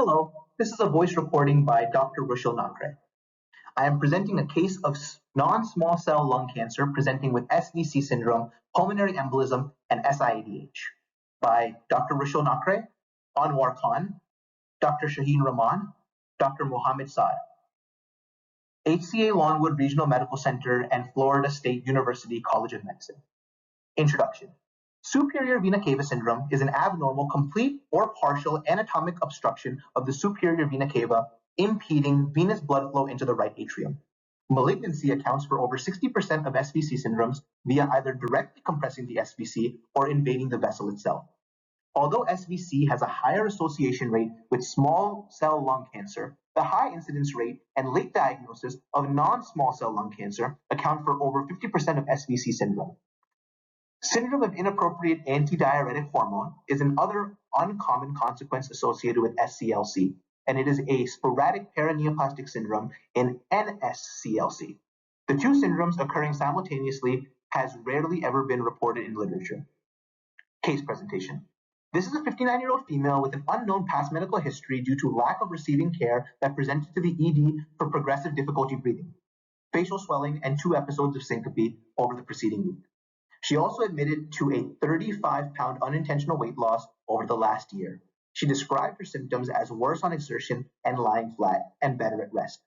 Hello, this is a voice recording by Dr. Rushil Nakhre. I am presenting a case of non-small cell lung cancer presenting with SVC syndrome, pulmonary embolism, and SIADH by Dr. Rushil Nakhre, Anwar Khan, Dr. Shaheen Rahman, Dr. Mohamad Saad. HCA Longwood Regional Medical Center and Florida State University College of Medicine. Introduction. Superior vena cava syndrome is an abnormal, complete or partial anatomic obstruction of the superior vena cava, impeding venous blood flow into the right atrium. Malignancy accounts for over 60% of SVC syndromes via either directly compressing the SVC or invading the vessel itself. Although SVC has a higher association rate with small cell lung cancer, the high incidence rate and late diagnosis of non-small cell lung cancer account for over 50% of SVC syndrome. Syndrome of inappropriate antidiuretic hormone is another uncommon consequence associated with SCLC, and it is a sporadic paraneoplastic syndrome in NSCLC. The two syndromes occurring simultaneously has rarely ever been reported in literature. Case presentation. This is a 59-year-old female with an unknown past medical history due to lack of receiving care that presented to the ED for progressive difficulty breathing, facial swelling, and 2 episodes of syncope over the preceding week. She also admitted to a 35-pound unintentional weight loss over the last year. She described her symptoms as worse on exertion and lying flat and better at rest.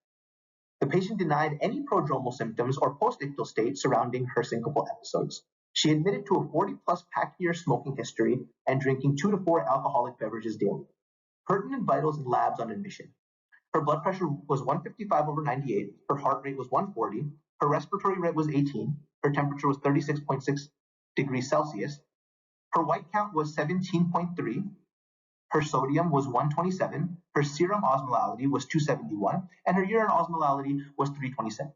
The patient denied any prodromal symptoms or postictal state surrounding her syncopal episodes. She admitted to a 40-plus pack-year smoking history and drinking 2 to 4 alcoholic beverages daily. Pertinent vitals and labs on admission. Her blood pressure was 155/98, her heart rate was 140, her respiratory rate was 18, her temperature was 36.6 degrees Celsius, her white count was 17.3, her sodium was 127, her serum osmolality was 271, and her urine osmolality was 327.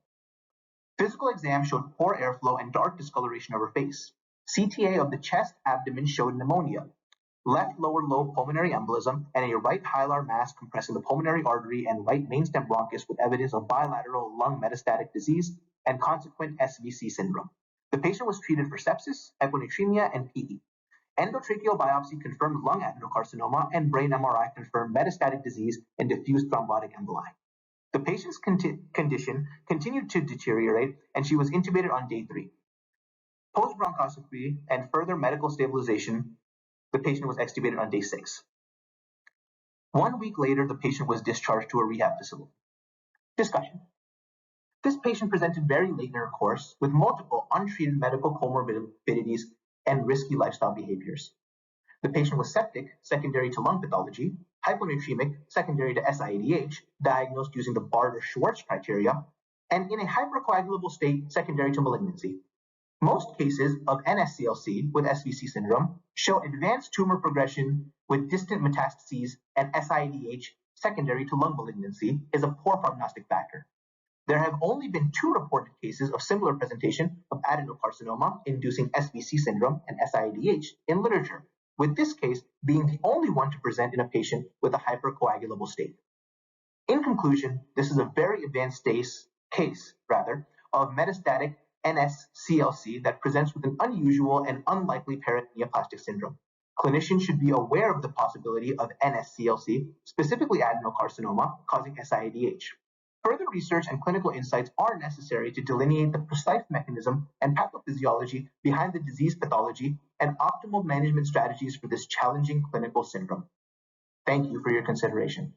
Physical exam showed poor airflow and dark discoloration of her face. CTA of the chest, abdomen showed pneumonia, left lower lobe pulmonary embolism, and a right hilar mass compressing the pulmonary artery and right mainstem bronchus with evidence of bilateral lung metastatic disease and consequent SVC syndrome. The patient was treated for sepsis, hyponatremia, and PE. Endotracheal biopsy confirmed lung adenocarcinoma, and brain MRI confirmed metastatic disease and diffuse thrombotic emboli. The patient's condition continued to deteriorate, and she was intubated on day 3. Post-bronchoscopy and further medical stabilization, the patient was extubated on day 6. 1 week later, the patient was discharged to a rehab facility. Discussion. This patient presented very late in her course with multiple untreated medical comorbidities and risky lifestyle behaviors. The patient was septic, secondary to lung pathology, hyponatremic, secondary to SIADH, diagnosed using the Barter-Schwartz criteria, and in a hypercoagulable state, secondary to malignancy. Most cases of NSCLC with SVC syndrome show advanced tumor progression with distant metastases, and SIADH, secondary to lung malignancy, is a poor prognostic factor. There have only been 2 reported cases of similar presentation of adenocarcinoma inducing SVC syndrome and SIADH in literature, with this case being the only one to present in a patient with a hypercoagulable state. In conclusion, this is a very advanced case of metastatic NSCLC that presents with an unusual and unlikely paraneoplastic syndrome. Clinicians should be aware of the possibility of NSCLC, specifically adenocarcinoma, causing SIADH. Further research and clinical insights are necessary to delineate the precise mechanism and pathophysiology behind the disease pathology and optimal management strategies for this challenging clinical syndrome. Thank you for your consideration.